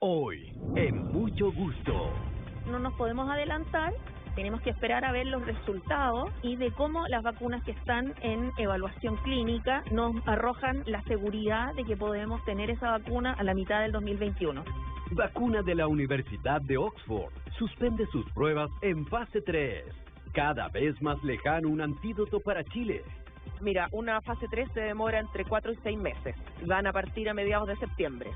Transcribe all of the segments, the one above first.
Hoy, en Mucho Gusto. No nos podemos adelantar, tenemos que esperar a ver los resultados y de cómo las vacunas que están en evaluación clínica nos arrojan la seguridad de que podemos tener esa vacuna a la mitad del 2021. Vacuna de la Universidad de Oxford suspende sus pruebas en fase 3. Cada vez más lejano un antídoto para Chile. Mira, una fase 3 se demora entre 4 y 6 meses. Van a partir a mediados de septiembre.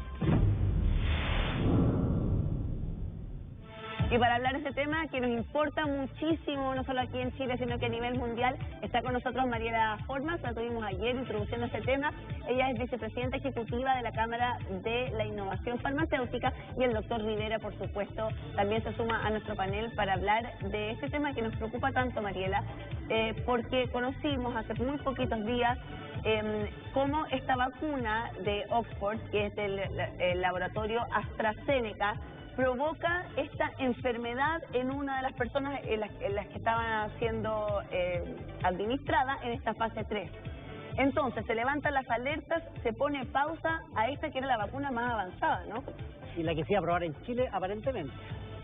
Y para hablar de este tema que nos importa muchísimo, no solo aquí en Chile, sino que a nivel mundial, está con nosotros Mariela Formas, la tuvimos ayer introduciendo este tema. Ella es vicepresidenta ejecutiva de la Cámara de la Innovación Farmacéutica y el doctor Rivera, por supuesto, también se suma a nuestro panel para hablar de este tema que nos preocupa tanto, Mariela, porque conocimos hace muy poquitos días cómo esta vacuna de Oxford, que es del laboratorio AstraZeneca, provoca esta enfermedad en una de las personas en las que estaban siendo administradas en esta fase 3. Entonces, se levantan las alertas, se pone pausa a esta que era la vacuna más avanzada, ¿no? Y la que se iba a probar en Chile, aparentemente.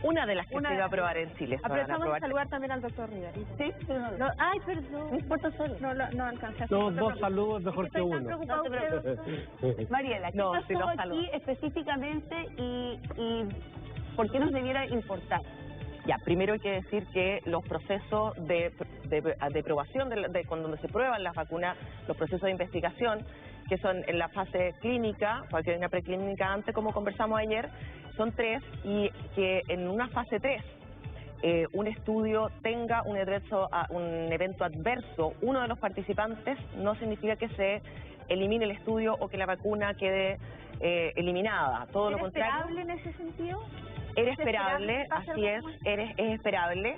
Una de las que se iba a probar en Chile. Aprovechamos de saludar también al doctor Rivera. Sí, no, ay, perdón. No importa solo. No alcancé a hacer. No, dos saludos mejor que uno. No te preocupes. Mariela, ¿qué pasó aquí específicamente y por qué nos debiera importar? Ya, primero hay que decir que los procesos de aprobación con donde se prueban las vacunas, los procesos de investigación, que son en la fase clínica, porque hay una preclínica antes, como conversamos ayer, son 3, y que en una fase 3 un estudio tenga un evento adverso, uno de los participantes, no significa que se elimine el estudio o que la vacuna quede eliminada, todo lo contrario. ¿Es esperable en ese sentido? Era esperable, así es esperable,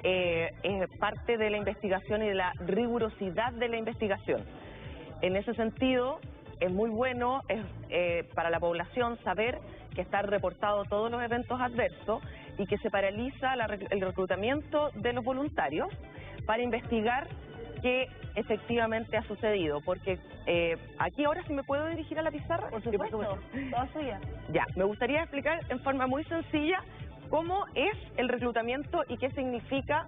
es parte de la investigación y de la rigurosidad de la investigación. En ese sentido, es muy bueno para la población saber que están reportados todos los eventos adversos y que se paraliza el reclutamiento de los voluntarios para investigar qué efectivamente ha sucedido, porque aquí ahora sí me puedo dirigir a la pizarra. Por supuesto, toda suya. Ya, me gustaría explicar en forma muy sencilla cómo es el reclutamiento y qué significa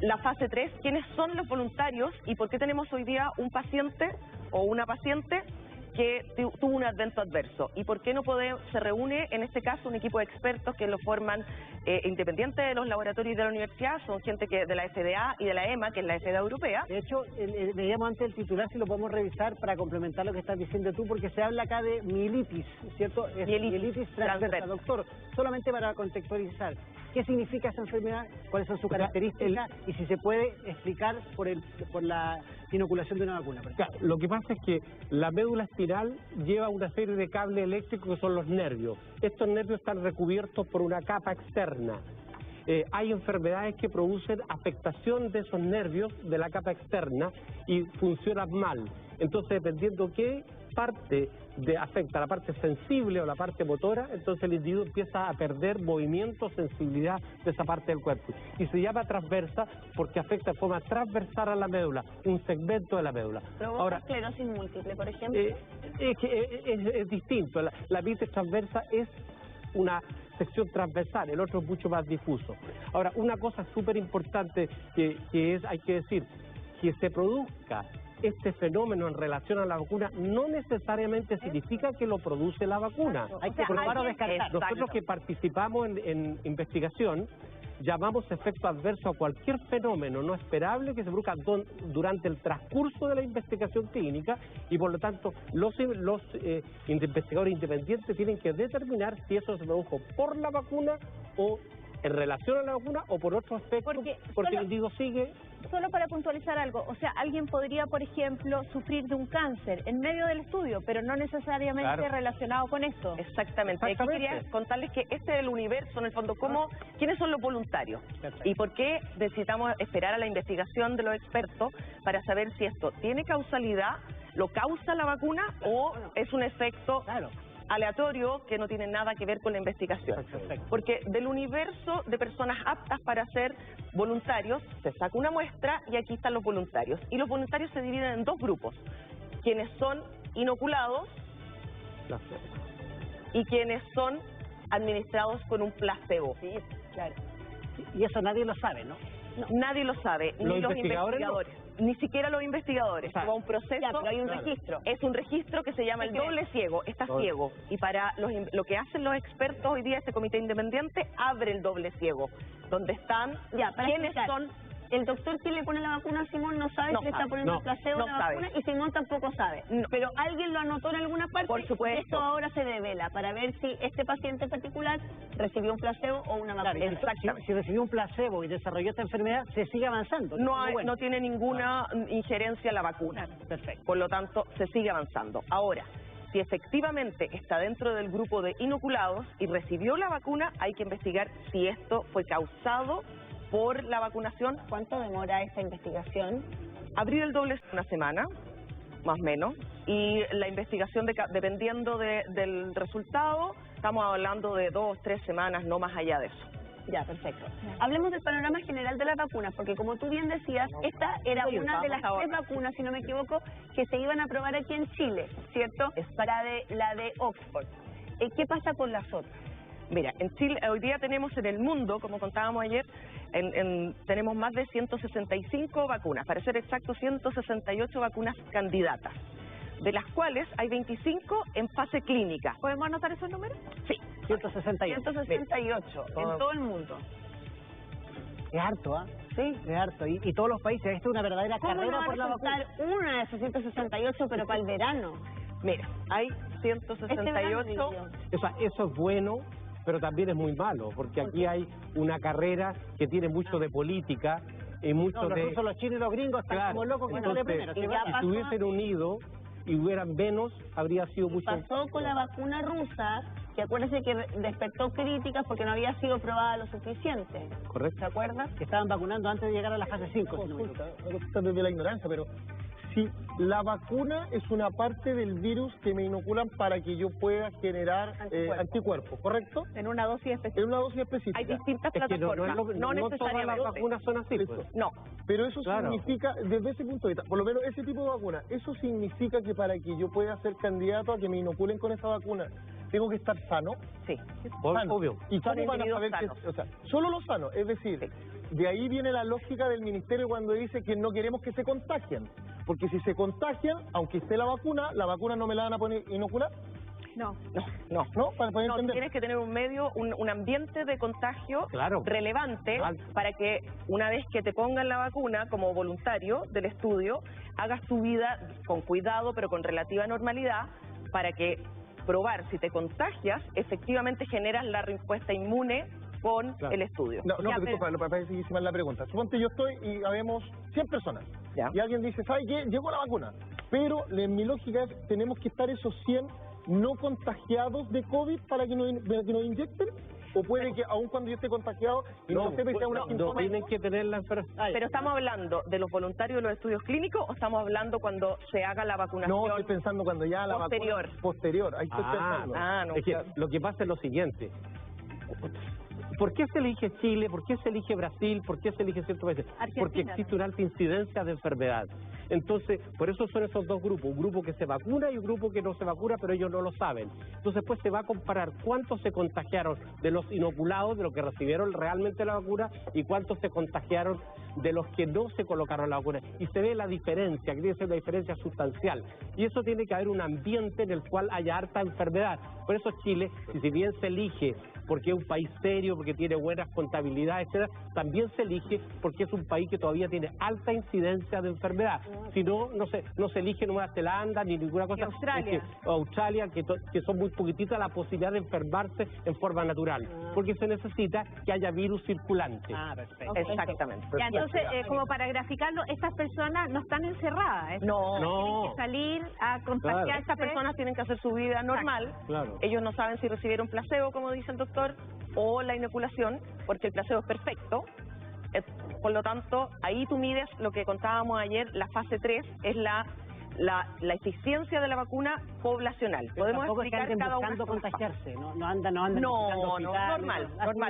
la fase 3, quiénes son los voluntarios y por qué tenemos hoy día un paciente o una paciente que tuvo un evento adverso y por qué no se reúne en este caso un equipo de expertos que lo forman independientes de los laboratorios de la universidad, son gente que de la FDA y de la EMA, que es la FDA europea. De hecho, veíamos antes el titular, si lo podemos revisar para complementar lo que estás diciendo tú, porque se habla acá de mielitis, ¿cierto? Es mielitis transversa. Doctor, solamente para contextualizar, ¿qué significa esa enfermedad? ¿Cuáles son sus características? Y si se puede explicar por la inoculación de una vacuna. Claro, lo que pasa es que la médula espinal lleva una serie de cables eléctricos que son los nervios. Estos nervios están recubiertos por una capa externa. Hay enfermedades que producen afectación de esos nervios de la capa externa y funcionan mal. Entonces, dependiendo qué parte afecta la parte sensible o la parte motora, entonces el individuo empieza a perder movimiento, sensibilidad de esa parte del cuerpo. Y se llama transversa porque afecta de forma transversal a la médula, un segmento de la médula. ¿Provoca esclerosis múltiple, por ejemplo? Es distinto. La mielitis transversa es una sección transversal, el otro es mucho más difuso. Ahora, una cosa súper importante hay que decir, que se produzca este fenómeno en relación a la vacuna no necesariamente significa que lo produce la vacuna. Hay que probar o descartar. Nosotros que participamos en investigación llamamos efecto adverso a cualquier fenómeno no esperable que se produzca durante el transcurso de la investigación clínica y por lo tanto los investigadores independientes tienen que determinar si eso se produjo por la vacuna o en relación a la vacuna o por otro aspecto, porque el individuo sigue. Solo para puntualizar algo, o sea, alguien podría, por ejemplo, sufrir de un cáncer en medio del estudio, pero no necesariamente relacionado con esto. Exactamente. Aquí quería contarles que este es el universo, en el fondo, quiénes son los voluntarios y por qué necesitamos esperar a la investigación de los expertos para saber si esto tiene causalidad, lo causa la vacuna o es un efecto aleatorio que no tiene nada que ver con la investigación. Porque del universo de personas aptas para ser voluntarios se saca una muestra y aquí están los voluntarios. Y los voluntarios se dividen en 2 grupos, quienes son inoculados y quienes son administrados con un placebo. Sí, claro. Y eso nadie lo sabe, ¿no? No. Nadie lo sabe, ni los investigadores, ni siquiera los investigadores. Va un proceso, ya, pero hay un registro. Es un registro que se llama el doble ciego, está ciego. Y para lo que hacen los expertos hoy día, este comité independiente abre el doble ciego, donde están quienes son. El doctor que le pone la vacuna a Simón no sabe si le está poniendo el placebo a la vacuna y Simón tampoco sabe. No. Pero alguien lo anotó en alguna parte. Por supuesto. Esto ahora se devela para ver si este paciente en particular recibió un placebo o una vacuna. Claro, si recibió un placebo y desarrolló esta enfermedad, se sigue avanzando. No tiene ninguna injerencia la vacuna. Perfecto. Por lo tanto, se sigue avanzando. Ahora, si efectivamente está dentro del grupo de inoculados y recibió la vacuna, hay que investigar si esto fue causado por la vacunación. ¿Cuánto demora esta investigación? Abrir el doble una semana, más o menos, y la investigación, dependiendo del resultado, estamos hablando de 2 o 3 semanas, no más allá de eso. Ya, perfecto. Hablemos del panorama general de las vacunas, porque como tú bien decías, esta era una de las 3 vacunas, si no me equivoco, que se iban a probar aquí en Chile, ¿cierto? La de Oxford. ¿Qué pasa con las otras? Mira, en Chile hoy día tenemos en el mundo, como contábamos ayer, tenemos más de 165 vacunas, para ser exacto 168 vacunas candidatas, de las cuales hay 25 en fase clínica. ¿Podemos anotar esos números? Sí. 168. 168 en todo el mundo. Es harto, ¿ah? Sí. Es harto. Y todos los países, esto es una verdadera carrera por la vacuna. Una de esos 168, pero para el verano. Mira, hay 168. Eso es bueno, pero también es muy malo, porque aquí hay una carrera que tiene mucho de política y mucho los rusos, los chinos y los gringos están como locos que sale primero. Si se hubiesen unido y hubieran menos, habría sido mucho... Pasó con la vacuna rusa, que acuérdense que despertó críticas porque no había sido probada lo suficiente. Correcto. ¿Se acuerdan? Que estaban vacunando antes de llegar a la fase 5. Desde la ignorancia, pero si la vacuna es una parte del virus que me inoculan para que yo pueda generar anticuerpos, ¿correcto? En una dosis específica. En una dosis específica. Hay distintas plataformas. No todas las vacunas son así. Pues. No. Pero eso significa, desde ese punto de vista, por lo menos ese tipo de vacuna, eso significa que para que yo pueda ser candidato a que me inoculen con esa vacuna, ¿tengo que estar sano? Sí. Sano. Obvio. ¿Y cómo van a saber que, o sea, solo los sanos? Es decir, de ahí viene la lógica del ministerio cuando dice que no queremos que se contagien. Porque si se contagian, aunque esté la vacuna no me la van a poner inocular. No, para poder entender. Tienes que tener un medio, un ambiente de contagio relevante para que una vez que te pongan la vacuna como voluntario del estudio, hagas tu vida con cuidado pero con relativa normalidad para que probar si te contagias, efectivamente generas la respuesta inmune con el estudio. Pero disculpa, para decir mal la pregunta. Suponte yo estoy y habemos 100 personas. Y alguien dice, ¿sabes qué? Llegó la vacuna. Pero mi lógica es, ¿tenemos que estar esos 100 no contagiados de COVID para que nos inyecten? ¿O puede que aun cuando yo esté contagiado y no sepa que sea una no tienen que tener la enfermedad? Pero ¿estamos hablando de los voluntarios de los estudios clínicos o estamos hablando cuando se haga la vacunación? No, estoy pensando cuando ya la vacuna posterior. Ahí estoy pensando. Es que lo que pasa es lo siguiente. ¿Por qué se elige Chile? ¿Por qué se elige Brasil? ¿Por qué se elige ciertos países? Porque existe una alta incidencia de enfermedad. Entonces, por eso son esos dos grupos, un grupo que se vacuna y un grupo que no se vacuna, pero ellos no lo saben. Entonces, pues se va a comparar cuántos se contagiaron de los inoculados, de los que recibieron realmente la vacuna, y cuántos se contagiaron de los que no se colocaron la vacuna. Y se ve la diferencia, que tiene que ser una diferencia sustancial. Y eso tiene que haber un ambiente en el cual haya harta enfermedad. Por eso Chile, si bien se elige porque es un país serio, porque tiene buenas contabilidades, etcétera, también se elige porque es un país que todavía tiene alta incidencia de enfermedad. Si no, no se elige Nueva Zelanda ni ninguna cosa. Australia, que son muy poquititas la posibilidad de enfermarse en forma natural, porque se necesita que haya virus circulante. Perfecto. Exactamente. Ya, entonces, como para graficarlo, estas personas no están encerradas. No. Tienen que salir a contagiar. Estas personas tienen que hacer su vida normal. Ellos no saben si recibieron placebo, como dice el doctor, o la inoculación, porque el placebo es perfecto. Por lo tanto, ahí tú mides lo que contábamos ayer, la fase 3 es la eficiencia de la vacuna poblacional. Pero podemos explicar cada uno buscando contagiarse, no andan normal.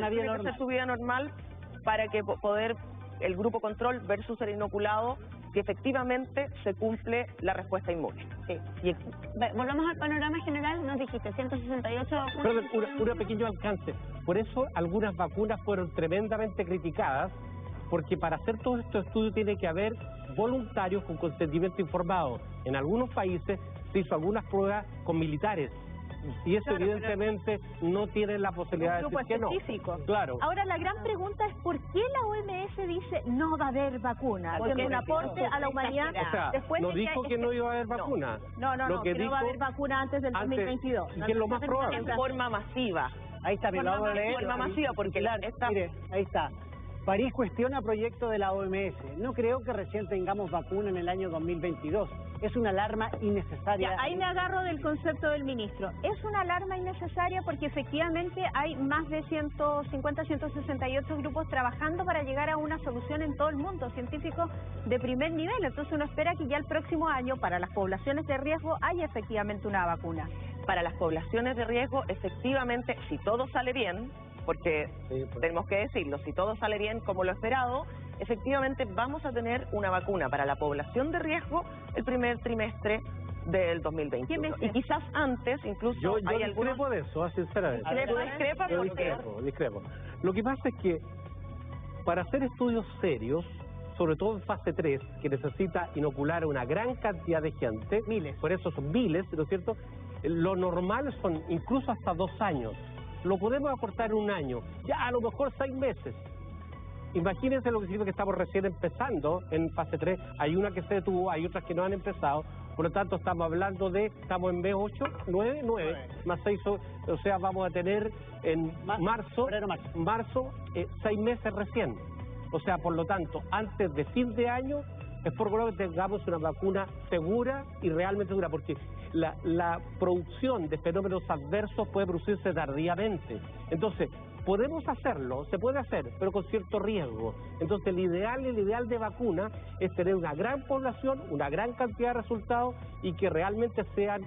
Tiene que hacer su vida normal para que poder el grupo control versus el inoculado, que efectivamente se cumple la respuesta inmune. Sí. Volvamos al panorama general. Nos dijiste, 168 vacunas. Perdón, un pequeño alcance. Por eso algunas vacunas fueron tremendamente criticadas, porque para hacer todos estos estudios tiene que haber voluntarios con consentimiento informado. En algunos países se hizo algunas pruebas con militares, y eso evidentemente no tiene la posibilidad de decir que no. Claro. Ahora la gran pregunta es ¿por qué la OMS dice no va a haber vacuna? Porque un aporte a la humanidad. O sea, después no dijo que no iba a haber vacuna. No, que no va a haber vacuna antes del 2022. Que es lo más probable. En forma masiva. Ahí está, me lo vamos a leer. En forma masiva, porque Mire, ahí está. París cuestiona proyecto de la OMS. No creo que recién tengamos vacuna en el año 2022. Es una alarma innecesaria. Ya, ahí me agarro del concepto del ministro. Es una alarma innecesaria porque efectivamente hay más de 150, 168 grupos trabajando para llegar a una solución en todo el mundo, científicos de primer nivel. Entonces uno espera que ya el próximo año, para las poblaciones de riesgo, haya efectivamente una vacuna. Para las poblaciones de riesgo, efectivamente, si todo sale bien, porque tenemos que decirlo, si todo sale bien como lo esperado, efectivamente vamos a tener una vacuna para la población de riesgo el primer trimestre del 2021. Y quizás antes, incluso yo hay discrepo de eso, sinceramente. Discrepo. Lo que pasa es que para hacer estudios serios, sobre todo en fase 3, que necesita inocular a una gran cantidad de gente, miles, por eso son miles, ¿no es cierto? Lo normal son incluso hasta 2 años. Lo podemos acortar en 1 año, ya a lo mejor 6 meses. Imagínense lo que significa que estamos recién empezando en fase 3, hay una que se detuvo, hay otras que no han empezado, por lo tanto estamos hablando estamos en B8, 9, más 6, o sea, vamos a tener en marzo 6 meses recién. O sea, por lo tanto, antes de fin de año, es por lo que tengamos una vacuna segura y realmente segura, porque la producción de fenómenos adversos puede producirse tardíamente. Entonces, podemos hacerlo, se puede hacer, pero con cierto riesgo. Entonces, el ideal de vacuna es tener una gran población, una gran cantidad de resultados y que realmente sean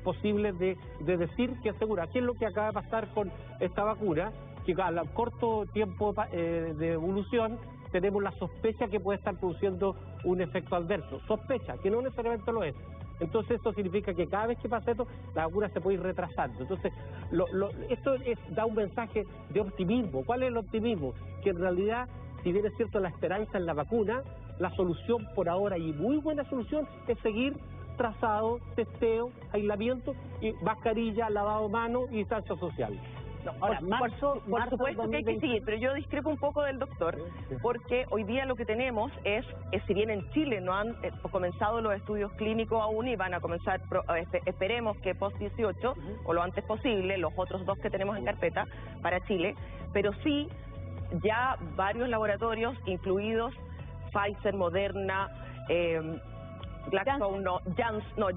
posibles de decir que es segura. ¿Qué es lo que acaba de pasar con esta vacuna? Que a corto tiempo de evolución tenemos la sospecha que puede estar produciendo un efecto adverso. Sospecha, que no necesariamente lo es. Entonces esto significa que cada vez que pasa esto, la vacuna se puede ir retrasando. Entonces, esto da un mensaje de optimismo. ¿Cuál es el optimismo? Que en realidad, si bien es cierto la esperanza en la vacuna, la solución por ahora, y muy buena solución, es seguir trazado, testeo, aislamiento, y mascarilla, lavado de manos y distancia social. Ahora, por supuesto que hay que seguir, pero yo discrepo un poco del doctor, porque hoy día lo que tenemos es si bien en Chile no han comenzado los estudios clínicos aún y van a comenzar, esperemos que post 18 o lo antes posible, los otros 2 que tenemos en carpeta para Chile, pero sí ya varios laboratorios, incluidos Pfizer, Moderna,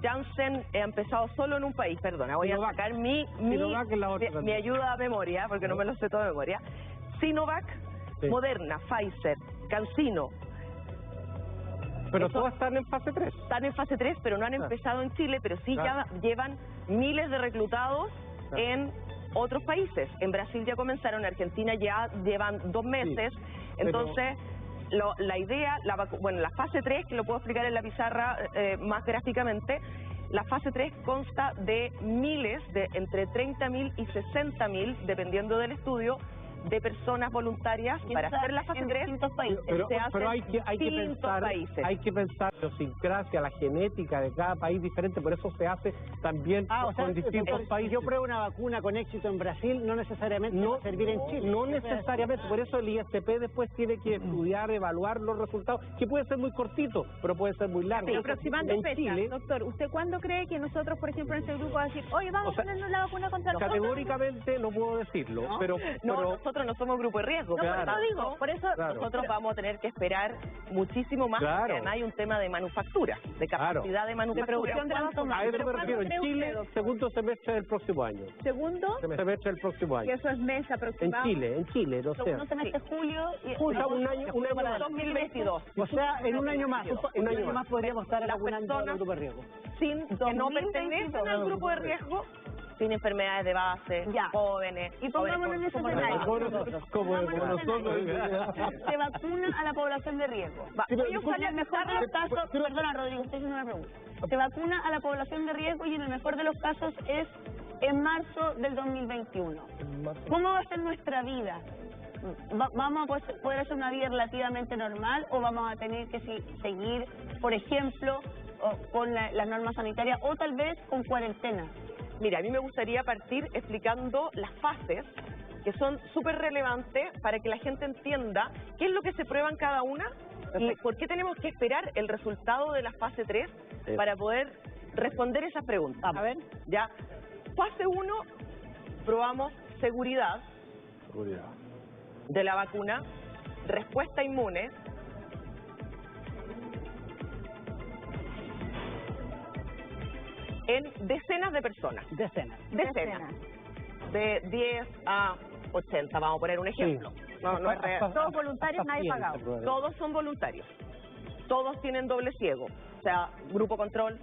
Janssen ha empezado solo en un país, perdona, voy a sacar mi ayuda a memoria, porque no me lo sé todo de memoria. Sinovac, Moderna, Pfizer, CanSino. Pero todas están en fase 3. Están en fase 3, pero no han empezado en Chile, pero sí ya llevan miles de reclutados en otros países. En Brasil ya comenzaron, en Argentina ya llevan 2 meses, entonces... La idea, la fase 3, que lo puedo explicar en la pizarra más gráficamente, la fase 3 consta de miles, de entre 30.000 y 60.000, dependiendo del estudio, de personas voluntarias para hacer la fase 3 pero hay que pensar la idiosincrasia, la genética de cada país diferente, por eso se hace también con distintos países. Yo pruebo una vacuna con éxito en Brasil, no necesariamente va a servir en Chile. No necesariamente, por eso el ISP después tiene que estudiar, evaluar los resultados, que puede ser muy cortito, pero puede ser muy largo. Sí, aproximando fecha, doctor, ¿usted cuándo cree que nosotros, por ejemplo, en este grupo, va a decir, oye, vamos a ponernos la vacuna contra el categóricamente no puedo decirlo, pero nosotros no somos grupo de riesgo. Por eso nosotros vamos a tener que esperar muchísimo más, porque además hay un tema de manufactura, de capacidad de manufactura. De producción de la vacuna. A eso me refiero, en Chile, segundo semestre del próximo año. ¿Segundo? Semestre del próximo año. Que eso es mes aproximado. En Chile, no sé. Segundo semestre julio y un año para 2022. O sea, en un año más. Un año más podríamos estar vacunando al grupo de riesgo. Que no pertenecen al grupo de riesgo, sin enfermedades de base, jóvenes. Y pongámonos en ese escenario. Como nosotros. Se vacuna a la población de riesgo. En el mejor de los casos, perdona Rodrigo, estoy haciendo una pregunta. Se vacuna a la población de riesgo y en el mejor de los casos es en marzo del 2021. ¿Cómo va a ser nuestra vida? ¿Vamos a poder hacer una vida relativamente normal o vamos a tener que seguir, por ejemplo, con las normas sanitarias o tal vez con cuarentena? Mira, a mí me gustaría partir explicando las fases que son súper relevantes para que la gente entienda qué es lo que se prueba en cada una y por qué tenemos que esperar el resultado de la fase 3 para poder responder esas preguntas. A ver. Ya, fase 1, probamos seguridad de la vacuna, respuesta inmune, en decenas de personas. Decenas. De 10 a 80, vamos a poner un ejemplo. No es real. Todos voluntarios, nadie pagado. Todos son voluntarios. Todos tienen doble ciego. O sea, grupo control,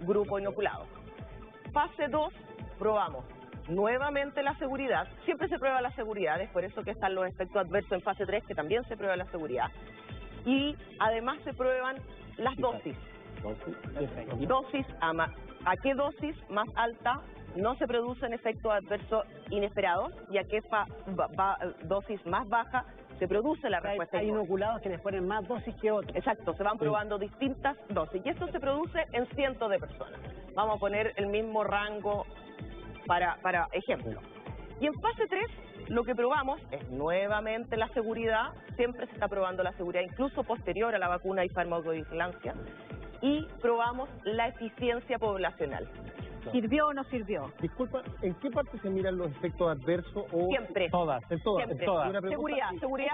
grupo inoculado. Fase 2, probamos nuevamente la seguridad. Siempre se prueba la seguridad, es por eso que están los efectos adversos en fase 3, que también se prueba la seguridad. Y además se prueban las dosis. ¿A qué dosis más alta no se producen efectos adversos inesperados y a qué dosis más baja se produce la respuesta? Hay inoculados que les ponen más dosis que otros. Exacto, se van probando distintas dosis y esto se produce en cientos de personas. Vamos a poner el mismo rango para ejemplo. Y en fase 3 lo que probamos es nuevamente la seguridad, siempre se está probando la seguridad incluso posterior a la vacuna y farmacovigilancia, y probamos la eficiencia poblacional. ¿Sirvió o no sirvió? Disculpa, ¿en qué parte se miran los efectos adversos? Siempre. Todas. En todas. Siempre. En todas. Seguridad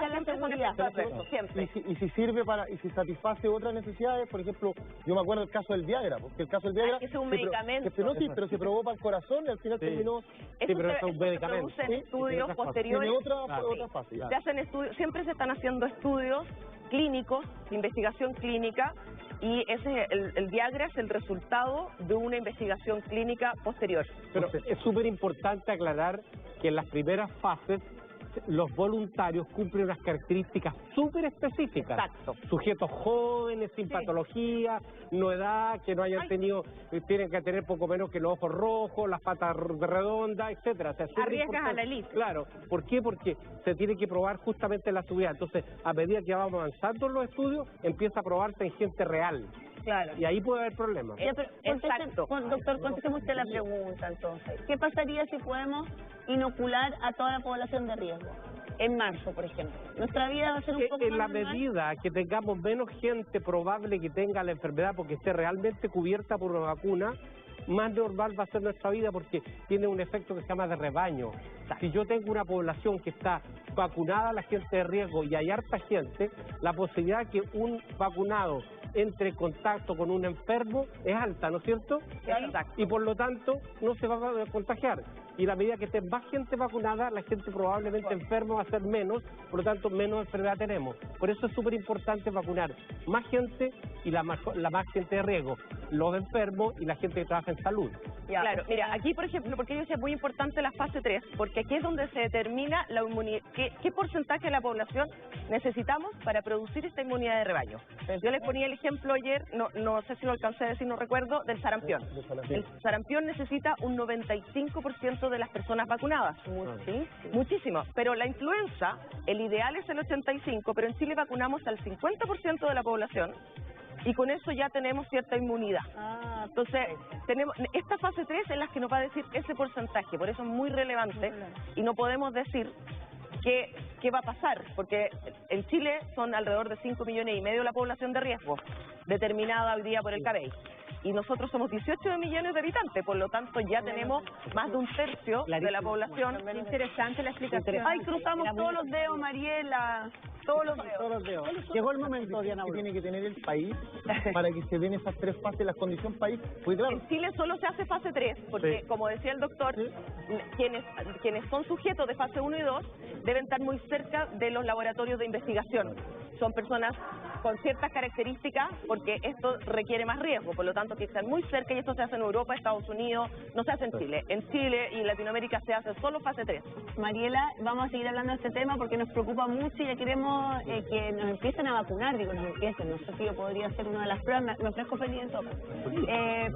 siempre son efectos adversos, siempre. Y si sirve y si satisface otras necesidades, por ejemplo, yo me acuerdo del caso del Viagra, porque el caso del Viagra... es un medicamento. Pero se probó para el corazón y al final terminó... Pero es un medicamento. Se producen estudios posteriores. Tiene otra fase. Se hacen estudios, siempre se están haciendo estudios clínicos, de investigación clínica, y ese el Viagra es el resultado de una investigación clínica posterior. Pero es súper importante aclarar que en las primeras fases los voluntarios cumplen unas características súper específicas. Exacto. Sujetos jóvenes, sin patología, no edad, que no hayan tenido, tienen que tener poco menos que los ojos rojos, las patas redondas, etcétera. O sea, arriesgas a la lista. Claro. ¿Por qué? Porque se tiene que probar justamente la seguridad. Entonces, a medida que vamos avanzando en los estudios, empieza a probarse en gente real. Claro. Y ahí puede haber problemas. Exacto. Doctor, contestemos usted la pregunta entonces. ¿Qué pasaría si podemos inocular a toda la población de riesgo? En marzo, por ejemplo. Nuestra vida va a ser un poco en la más normal. medida que tengamos menos gente probable que tenga la enfermedad porque esté realmente cubierta por una vacuna, más normal va a ser nuestra vida porque tiene un efecto que se llama de rebaño. Si yo tengo una población que está vacunada, la gente de riesgo, y hay harta gente, la posibilidad de que un vacunado entre en contacto con un enfermo es alta, ¿no es cierto? Exacto. Y por lo tanto no se va a contagiar. Y a la medida que esté más gente vacunada, la gente probablemente enferma va a ser menos, por lo tanto menos enfermedad tenemos. Por eso es súper importante vacunar más gente y la más gente de riesgo, los enfermos y la gente que trabaja en salud. Claro, mira, aquí por ejemplo, porque yo decía muy importante la fase 3, porque aquí es donde se determina la inmunidad, qué porcentaje de la población necesitamos para producir esta inmunidad de rebaño. Yo les ponía el ejemplo ayer, no sé si lo alcancé a decir, no recuerdo, del sarampión. El sarampión necesita un 95% de las personas vacunadas. Muchísimo. Pero la influenza, el ideal es el 85%, pero en Chile vacunamos al 50% de la población. Y con eso ya tenemos cierta inmunidad. Entonces, tenemos esta fase 3 es la que nos va a decir ese porcentaje, por eso es muy relevante y no podemos decir qué va a pasar, porque en Chile son alrededor de 5,5 millones la población de riesgo, determinada hoy día por el CABEI. Y nosotros somos 18 millones de habitantes, por lo tanto ya tenemos más de un tercio de la población. Interesante la explicación. Ay, cruzamos todos los dedos, Mariela. Todos los dedos. Llegó el momento, Diana. ¿Qué tiene que tener el país para que se den esas 3 fases, las condiciones país? Pues claro. En Chile solo se hace fase 3, porque como decía el doctor, quienes son sujetos de fase 1 y 2 deben estar muy cerca de los laboratorios de investigación. Son personas con ciertas características, porque esto requiere más riesgo, por lo tanto que están muy cerca, y esto se hace en Europa, Estados Unidos, no se hace en Chile. En Chile y Latinoamérica se hace solo fase 3. Mariela, vamos a seguir hablando de este tema porque nos preocupa mucho y ya queremos que nos empiecen a vacunar, digo, nos empiecen, no sé si yo podría hacer una de las pruebas, me ofrezco feliz en todo.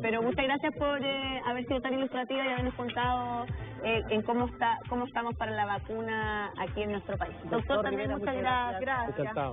Pero muchas gracias por haber sido tan ilustrativa y habernos contado en cómo estamos para la vacuna aquí en nuestro país. Doctor, también muchas gracias. Encantado.